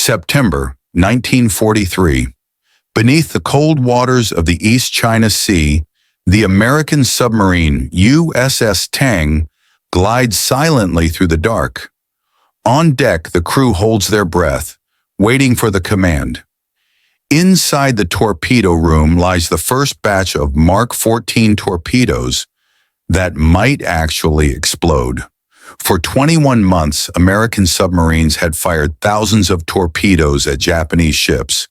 September 1943. Beneath the cold waters of the East China Sea, the American submarine USS Tang glides silently through the dark. On deck, the crew holds their breath, waiting for the command. Inside the torpedo room lies the first batch of Mark 14 torpedoes that might actually explode. For 21 months, American submarines had fired thousands of torpedoes at Japanese ships,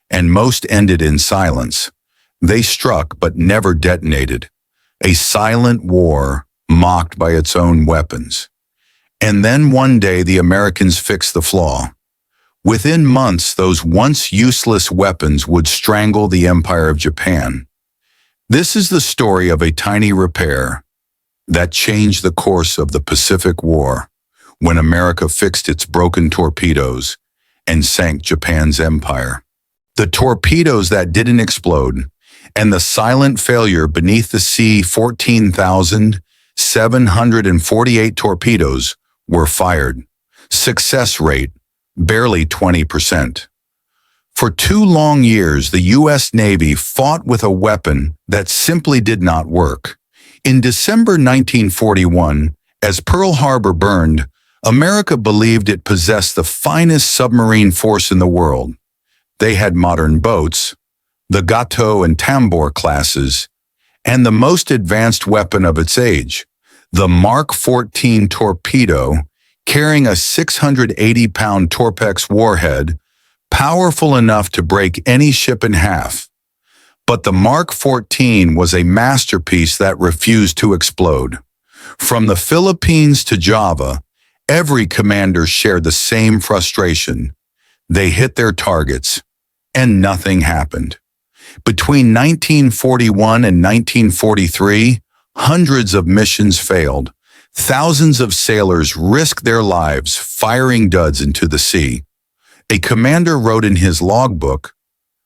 and most ended in silence. They struck but never detonated. A silent war mocked by its own weapons. And then one day the Americans fixed the flaw. Within months, those once useless weapons would strangle the Empire of Japan. This is the story of a tiny repair that changed the course of the Pacific War, when America fixed its broken torpedoes and sank Japan's empire. The torpedoes that didn't explode, and the silent failure beneath the sea. 14,748 torpedoes were fired. Success rate, barely 20%. For 2 long years, the U.S. Navy fought with a weapon that simply did not work. In December 1941, as Pearl Harbor burned, America believed it possessed the finest submarine force in the world. They had modern boats, the Gato and Tambor classes, and the most advanced weapon of its age, the Mark 14 torpedo, carrying a 680-pound Torpex warhead, powerful enough to break any ship in half. But the Mark 14 was a masterpiece that refused to explode. From the Philippines to Java, every commander shared the same frustration. They hit their targets, and nothing happened. Between 1941 and 1943, hundreds of missions failed. Thousands of sailors risked their lives firing duds into the sea. A commander wrote in his logbook,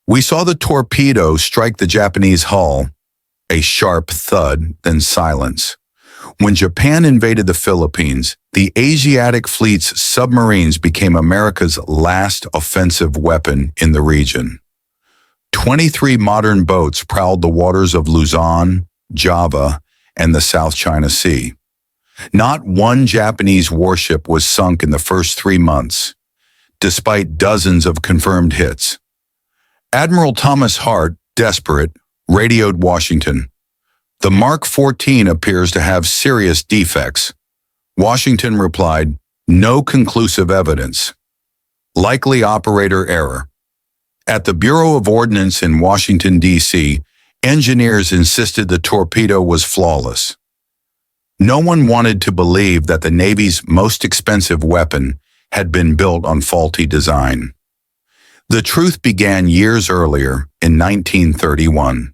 "We saw the torpedo strike the Japanese hull. A sharp thud, then silence. When Japan invaded the Philippines, the Asiatic fleet's submarines became America's last offensive weapon in the region. 23 modern boats prowled the waters of Luzon, Java, and the South China Sea. Not one Japanese warship was sunk in the first 3 months, despite dozens of confirmed hits. Admiral Thomas Hart, desperate, radioed Washington. The Mark 14 appears to have serious defects. Washington replied, "No conclusive evidence. Likely operator error." At the Bureau of Ordnance in Washington, D.C., engineers insisted the torpedo was flawless. No one wanted to believe that the Navy's most expensive weapon had been built on faulty design. The truth began years earlier, in 1931.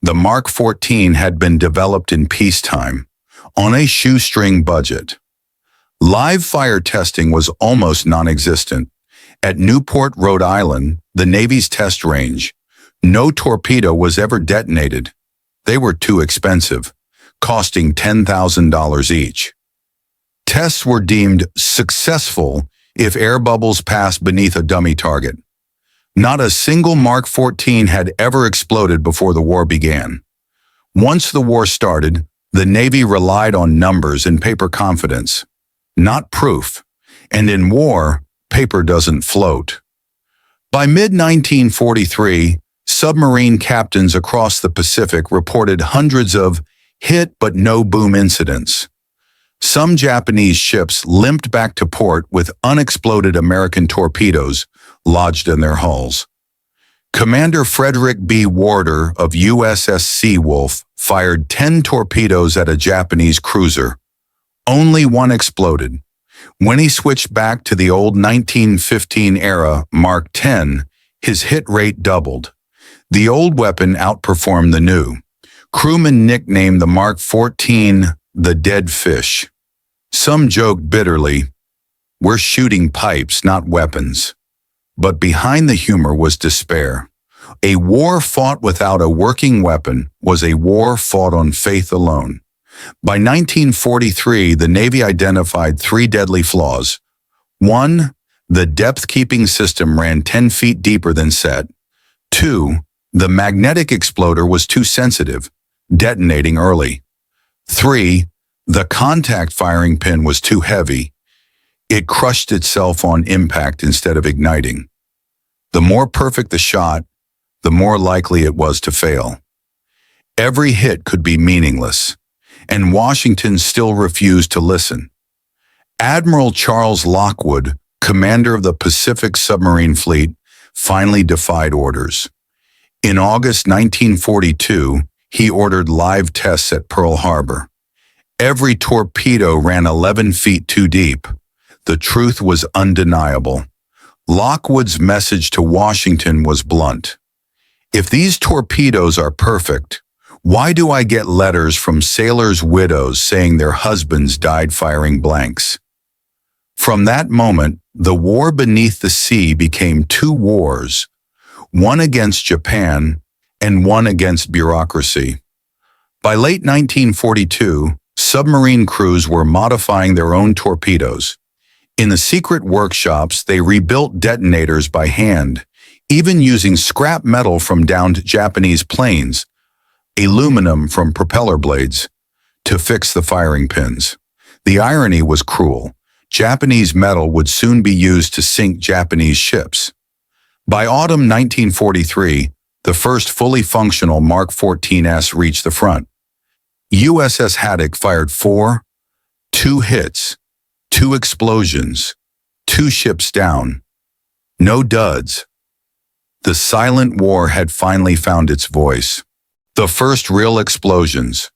The Mark 14 had been developed in peacetime, on a shoestring budget. Live fire testing was almost non-existent. At Newport, Rhode Island, the Navy's test range, no torpedo was ever detonated. They were too expensive, costing $10,000 each. Tests were deemed successful if air bubbles passed beneath a dummy target. Not a single Mark 14 had ever exploded before the war began. Once the war started, the Navy relied on numbers and paper confidence, not proof. And in war, paper doesn't float. By mid-1943, submarine captains across the Pacific reported hundreds of hit but no boom incidents. Some Japanese ships limped back to port with unexploded American torpedoes lodged in their hulls. Commander Frederick B. Warder of USS Seawolf fired 10 torpedoes at a Japanese cruiser. Only one exploded. When he switched back to the old 1915-era Mark 10, his hit rate doubled. The old weapon outperformed the new. Crewmen nicknamed the Mark 14 the dead fish. Some joked bitterly, "We're shooting pipes, not weapons." But behind the humor was despair. A war fought without a working weapon was a war fought on faith alone. By 1943, the Navy identified 3 deadly flaws. 1. The depth-keeping system ran 10 feet deeper than set. 2. The magnetic exploder was too sensitive, detonating early. 3. The contact firing pin was too heavy. It crushed itself on impact instead of igniting. The more perfect the shot, the more likely it was to fail. Every hit could be meaningless, and Washington still refused to listen. Admiral Charles Lockwood, commander of the Pacific Submarine Fleet, finally defied orders. In August 1942, he ordered live tests at Pearl Harbor. Every torpedo ran 11 feet too deep. The truth was undeniable. Lockwood's message to Washington was blunt. If these torpedoes are perfect, why do I get letters from sailors' widows saying their husbands died firing blanks? From that moment, the war beneath the sea became two wars, one against Japan and one against bureaucracy. By late 1942, submarine crews were modifying their own torpedoes. In the secret workshops, they rebuilt detonators by hand, even using scrap metal from downed Japanese planes, aluminum from propeller blades, to fix the firing pins. The irony was cruel. Japanese metal would soon be used to sink Japanese ships. By autumn 1943, the first fully functional Mark 14S reached the front. USS Haddock fired 2 hits, 2 explosions, 2 ships down. No duds. The silent war had finally found its voice. The first real explosions.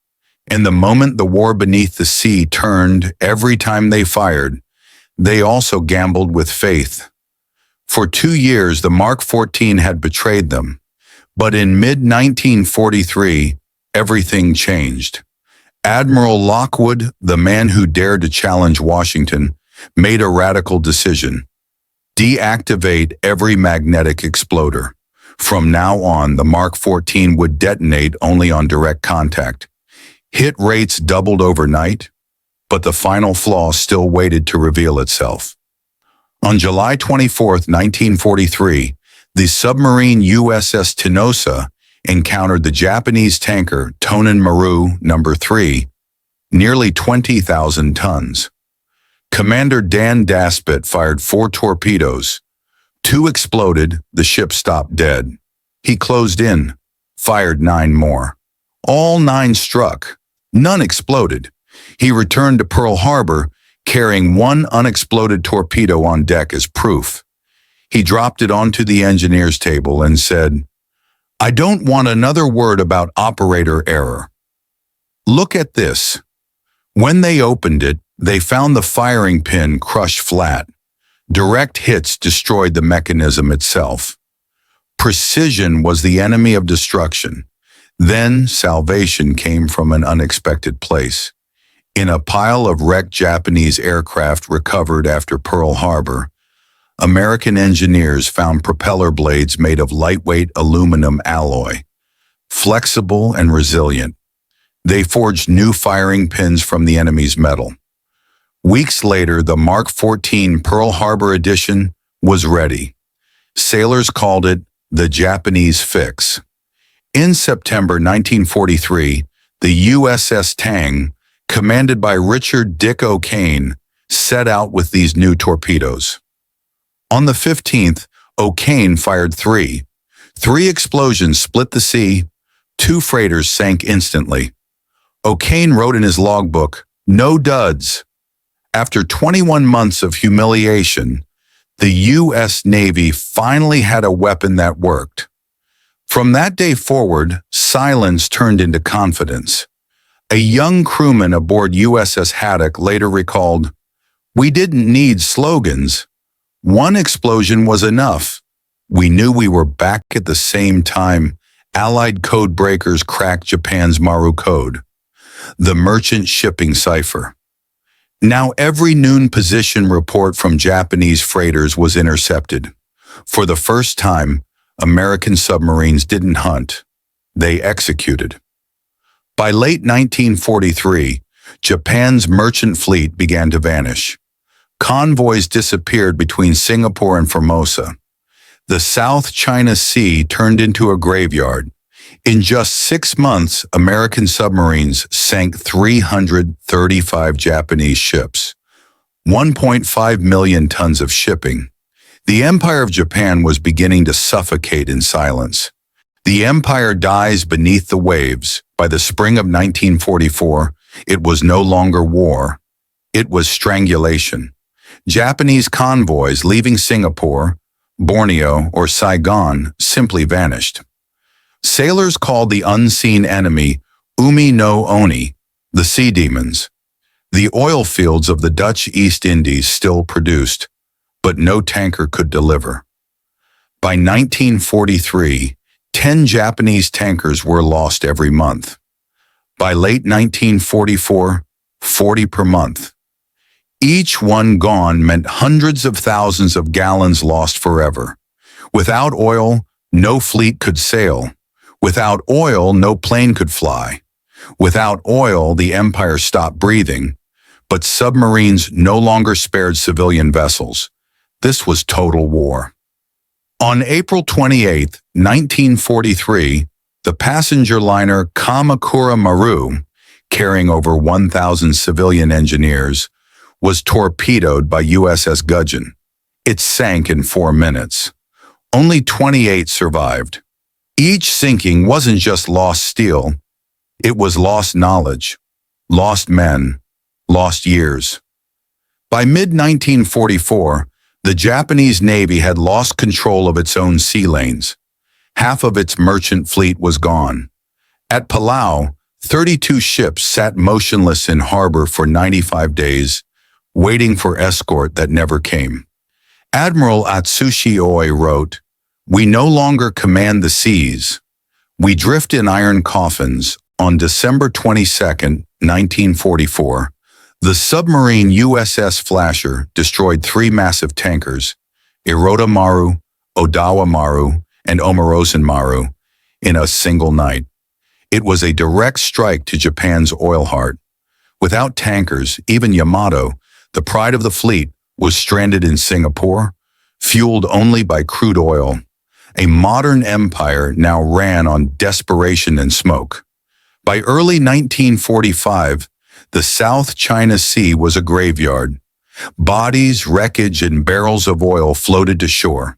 And the moment the war beneath the sea turned every time they fired, they also gambled with faith. For 2 years, the Mark 14 had betrayed them. But in mid-1943, everything changed. Admiral Lockwood, the man who dared to challenge Washington, made a radical decision. Deactivate every magnetic exploder. From now on, the Mark 14 would detonate only on direct contact. Hit rates doubled overnight, but the final flaw still waited to reveal itself. On July 24, 1943, the submarine USS Tinosa encountered the Japanese tanker Tonin Maru No. 3, nearly 20,000 tons. Commander Dan Daspit fired 4 torpedoes. 2 exploded, the ship stopped dead. He closed in, fired 9 more. All 9 struck. None exploded. He returned to Pearl Harbor, carrying 1 unexploded torpedo on deck as proof. He dropped it onto the engineer's table and said, "I don't want another word about operator error. Look at this." When they opened it, they found the firing pin crushed flat. Direct hits destroyed the mechanism itself. Precision was the enemy of destruction. Then salvation came from an unexpected place. In a pile of wrecked Japanese aircraft recovered after Pearl Harbor, American engineers found propeller blades made of lightweight aluminum alloy, flexible and resilient. They forged new firing pins from the enemy's metal. Weeks later, the Mark 14 Pearl Harbor edition was ready. Sailors called it the Japanese fix. In September 1943, the USS Tang, commanded by Richard Dick O'Kane, set out with these new torpedoes. On the 15th, O'Kane fired 3. 3 explosions split the sea. 2 freighters sank instantly. O'Kane wrote in his logbook, "No duds." After 21 months of humiliation, the U.S. Navy finally had a weapon that worked. From that day forward, silence turned into confidence. A young crewman aboard USS Haddock later recalled, "We didn't need slogans. 1 explosion was enough. We knew we were back at the same time Allied code breakers cracked Japan's Maru Code, the merchant shipping cipher." Now every noon position report from Japanese freighters was intercepted. For the first time, American submarines didn't hunt, they executed. By late 1943, Japan's merchant fleet began to vanish. Convoys disappeared between Singapore and Formosa. The South China Sea turned into a graveyard. In just 6 months, American submarines sank 335 Japanese ships. 1.5 million tons of shipping. The Empire of Japan was beginning to suffocate in silence. The empire dies beneath the waves. By the spring of 1944, it was no longer war. It was strangulation. Japanese convoys leaving Singapore, Borneo, or Saigon simply vanished. Sailors called the unseen enemy Umi no Oni, the sea demons. The oil fields of the Dutch East Indies still produced, but no tanker could deliver. By 1943, 10 Japanese tankers were lost every month. By late 1944, 40 per month. Each one gone meant hundreds of thousands of gallons lost forever. Without oil, no fleet could sail. Without oil, no plane could fly. Without oil, the empire stopped breathing. But submarines no longer spared civilian vessels. This was total war. On April 28, 1943, the passenger liner Kamakura Maru, carrying over 1,000 civilian engineers, was torpedoed by USS Gudgeon. It sank in 4 minutes. Only 28 survived. Each sinking wasn't just lost steel. It was lost knowledge, lost men, lost years. By mid-1944, the Japanese Navy had lost control of its own sea lanes. Half of its merchant fleet was gone. At Palau, 32 ships sat motionless in harbor for 95 days, waiting for escort that never came. Admiral Atsushi Oi wrote, "We no longer command the seas. We drift in iron coffins." On December 22, 1944, the submarine USS Flasher destroyed 3 massive tankers, Hirota Maru, Odawa Maru, and Omarosan Maru, in a single night. It was a direct strike to Japan's oil heart. Without tankers, even Yamato, the pride of the fleet, was stranded in Singapore, fueled only by crude oil. A modern empire now ran on desperation and smoke. By early 1945, the South China Sea was a graveyard. Bodies, wreckage, and barrels of oil floated to shore.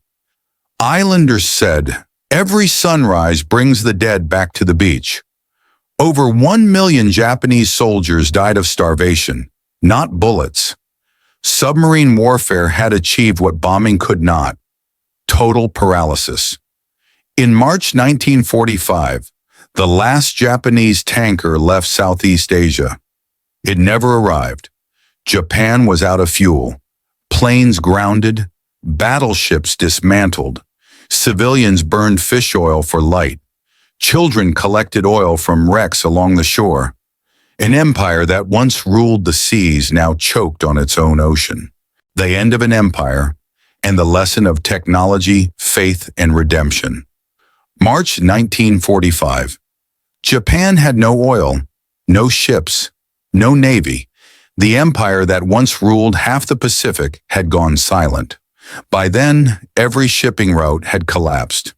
Islanders said, "Every sunrise brings the dead back to the beach." Over 1 million Japanese soldiers died of starvation, not bullets. Submarine warfare had achieved what bombing could not: total paralysis. In March 1945, the last Japanese tanker left Southeast Asia. It never arrived. Japan was out of fuel. Planes grounded, battleships dismantled. Civilians burned fish oil for light. Children collected oil from wrecks along the shore. An empire that once ruled the seas now choked on its own ocean. The end of an empire, and the lesson of technology, faith, and redemption. March 1945. Japan had no oil, no ships, no navy. The empire that once ruled half the Pacific had gone silent. By then, every shipping route had collapsed.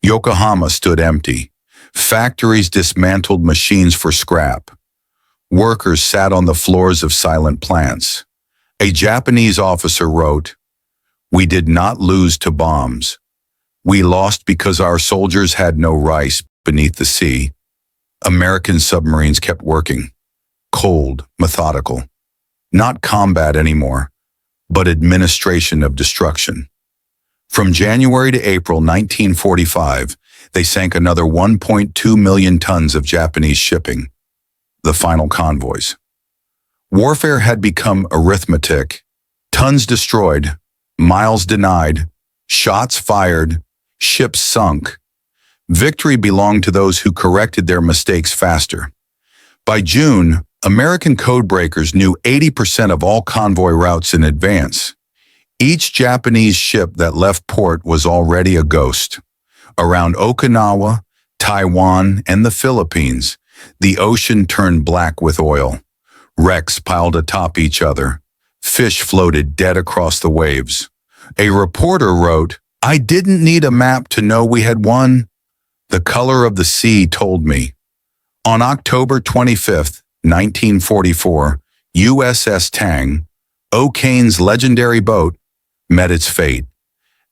Yokohama stood empty. Factories dismantled machines for scrap. Workers sat on the floors of silent plants. A Japanese officer wrote, "We did not lose to bombs. We lost because our soldiers had no rice beneath the sea." American submarines kept working. Cold, methodical. Not combat anymore, but administration of destruction. From January to April 1945, they sank another 1.2 million tons of Japanese shipping. The final convoys. Warfare had become arithmetic. Tons destroyed, miles denied, shots fired, ships sunk. Victory belonged to those who corrected their mistakes faster. By June, American codebreakers knew 80% of all convoy routes in advance. Each Japanese ship that left port was already a ghost. Around Okinawa, Taiwan, and the Philippines, the ocean turned black with oil. Wrecks piled atop each other. Fish floated dead across the waves. A reporter wrote, "I didn't need a map to know we had won. The color of the sea told me." On October 25, 1944, USS Tang, O'Kane's legendary boat, met its fate.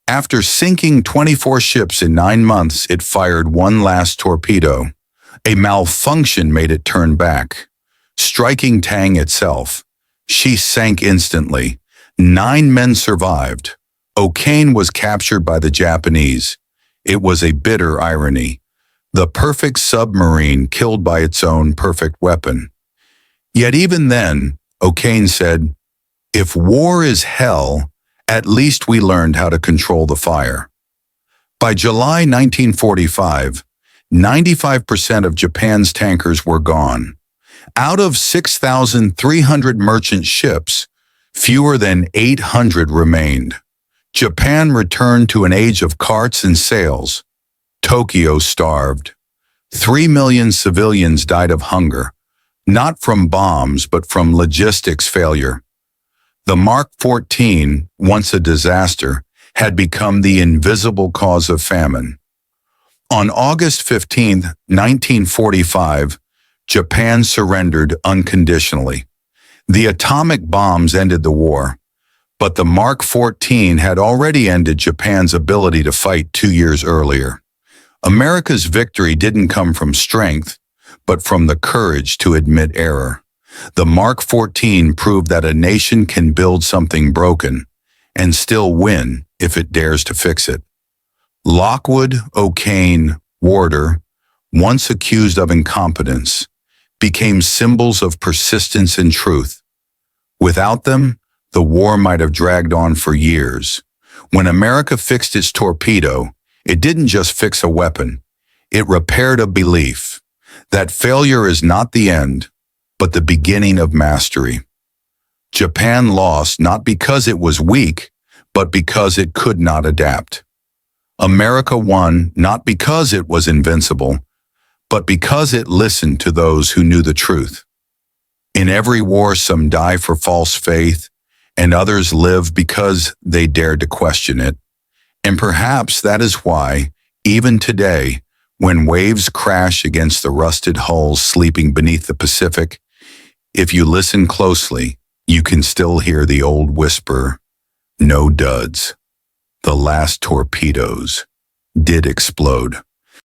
After sinking 24 ships in 9 months, it fired one last torpedo. A malfunction made it turn back, striking Tang itself. She sank instantly. 9 men survived. O'Kane was captured by the Japanese. It was a bitter irony. The perfect submarine killed by its own perfect weapon. Yet even then, O'Kane said, "If war is hell, at least we learned how to control the fire." By July 1945, 95% of Japan's tankers were gone. Out of 6,300 merchant ships, fewer than 800 remained. Japan returned to an age of carts and sails. Tokyo starved. 3 million civilians died of hunger, not from bombs but from logistics failure. The Mark 14, once a disaster, had become the invisible cause of famine. On August 15, 1945, Japan surrendered unconditionally. The atomic bombs ended the war, but the Mark 14 had already ended Japan's ability to fight 2 years earlier. America's victory didn't come from strength, but from the courage to admit error. The Mark 14 proved that a nation can build something broken and still win if it dares to fix it. Lockwood, O'Kane, Warder, once accused of incompetence, became symbols of persistence and truth. Without them, the war might have dragged on for years. When America fixed its torpedo, it didn't just fix a weapon. It repaired a belief that failure is not the end, but the beginning of mastery. Japan lost not because it was weak, but because it could not adapt. America won not because it was invincible, but because it listened to those who knew the truth. In every war, some die for false faith, and others live because they dared to question it. And perhaps that is why, even today, when waves crash against the rusted hulls sleeping beneath the Pacific, if you listen closely, you can still hear the old whisper, "No duds." The last torpedoes did explode.